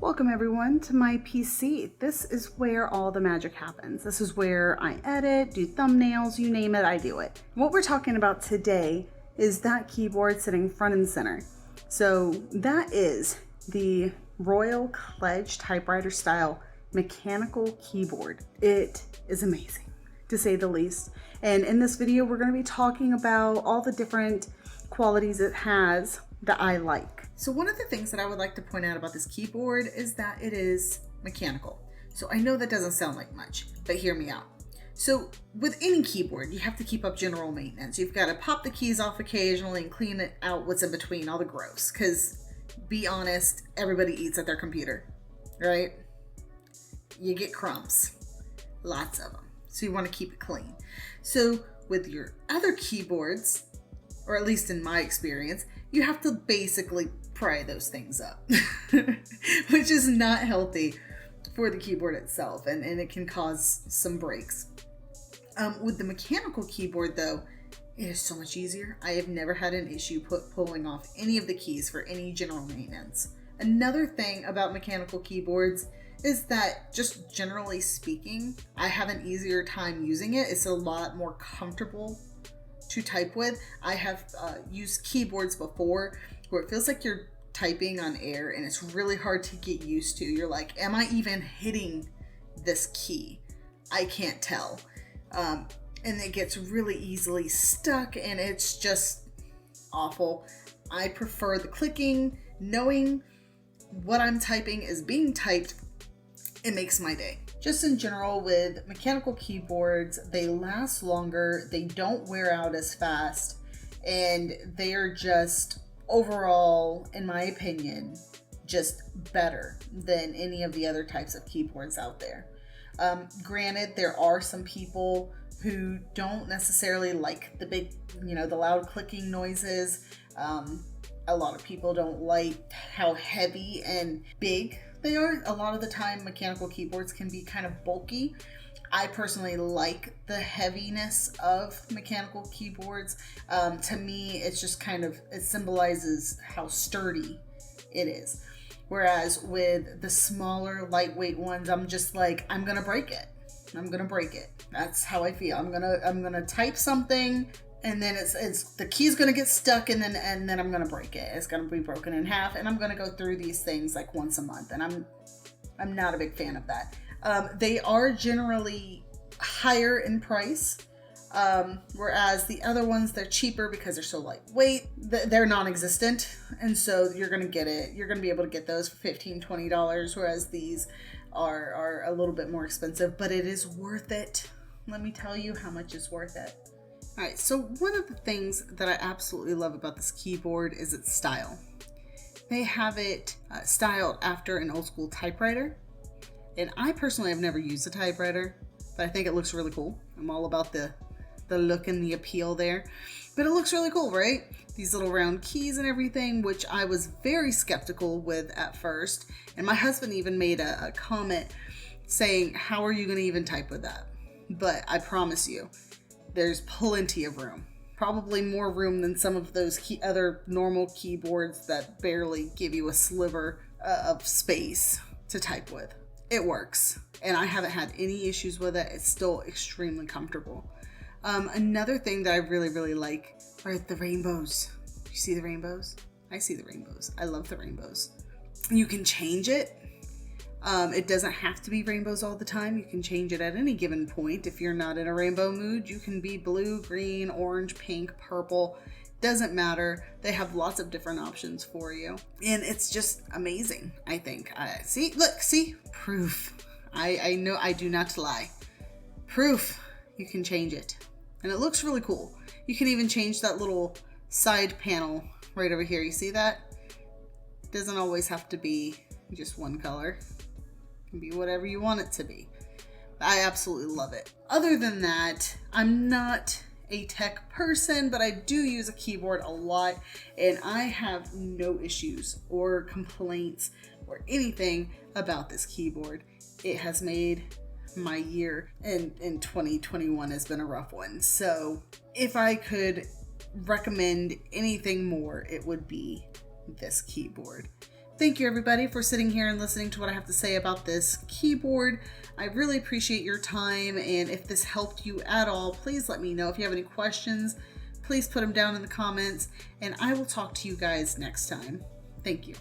Welcome everyone to my PC. This is where all the magic happens. This is where I edit, do thumbnails, you name it, I do it. What we're talking about today is that keyboard sitting front and center. So that is the Royal Kludge Typewriter style mechanical keyboard. It is amazing, to say the least. And in this video, we're going to be talking about all the different qualities it has that I like. So one of the things that I would like to point out about this keyboard is that it is mechanical. So I know that doesn't sound like much, but hear me out. So with any keyboard, you have to keep up general maintenance. You've got to pop the keys off occasionally and clean it out what's in between, all the gross. Because be honest, everybody eats at their computer, right? You get crumbs, lots of them. So you want to keep it clean. So with your other keyboards, or at least in my experience, you have to basically pry those things up, which is not healthy for the keyboard itself, and it can cause some breaks. With the mechanical keyboard though, it is so much easier. I have never had an issue pulling off any of the keys for any general maintenance. Another thing about mechanical keyboards is that, just generally speaking, I have an easier time using it. It's a lot more comfortable to type with. I have used keyboards before where it feels like you're typing on air and it's really hard to get used to. You're like, am I even hitting this key? I can't tell. And it gets really easily stuck and it's just awful. I prefer the clicking, knowing what I'm typing is being typed. It makes my day. Just in general with mechanical keyboards, they last longer, they don't wear out as fast, and they are just overall, in my opinion, just better than any of the other types of keyboards out there. Granted, there are some people who don't necessarily like the big, the loud clicking noises. A lot of people don't like how heavy and big they are. A lot of the time, mechanical keyboards can be kind of bulky. I personally like the heaviness of mechanical keyboards. To me, it's just it symbolizes how sturdy it is. Whereas with the smaller, lightweight ones, I'm just like, I'm gonna break it. I'm gonna break it. That's how I feel. I'm gonna type something, and then it's the key's gonna get stuck, and then I'm gonna break it. It's gonna be broken in half, and I'm gonna go through these things like once a month, and I'm not a big fan of that. They are generally higher in price, whereas the other ones, they're cheaper because they're so lightweight. They're non-existent, and so you're gonna be able to get those for $15-20, whereas these are a little bit more expensive, but it is worth it. Let me tell you how much it's worth it. All right, so one of the things that I absolutely love about this keyboard is its style. They have it styled after an old school typewriter. And I personally have never used a typewriter, but I think it looks really cool. I'm all about the look and the appeal there. But it looks really cool, right? These little round keys and everything, which I was very skeptical with at first. And my husband even made a comment saying, how are you going to even type with that? But I promise you, there's plenty of room. Probably more room than some of those other normal keyboards that barely give you a sliver of space to type with. It works, and I haven't had any issues with it. It's still extremely comfortable. Another thing that I really, really like are the rainbows. You see the rainbows? I see the rainbows. I love the rainbows. You can change it. It doesn't have to be rainbows all the time. You can change it at any given point. If you're not in a rainbow mood, you can be blue, green, orange, pink, purple. Doesn't matter. They have lots of different options for you. And it's just amazing, I think. See? Proof. I know I do not lie. Proof. You can change it. And it looks really cool. You can even change that little side panel right over here. You see that? It doesn't always have to be just one color. It can be whatever you want it to be. I absolutely love it. Other than that, I'm not a tech person, but I do use a keyboard a lot, and I have no issues or complaints or anything about this keyboard. It has made my year, and in 2021 has been a rough one. So if I could recommend anything more, it would be this keyboard. Thank you everybody for sitting here and listening to what I have to say about this keyboard. I really appreciate your time, and if this helped you at all, please let me know. If you have any questions, please put them down in the comments, and I will talk to you guys next time. Thank you.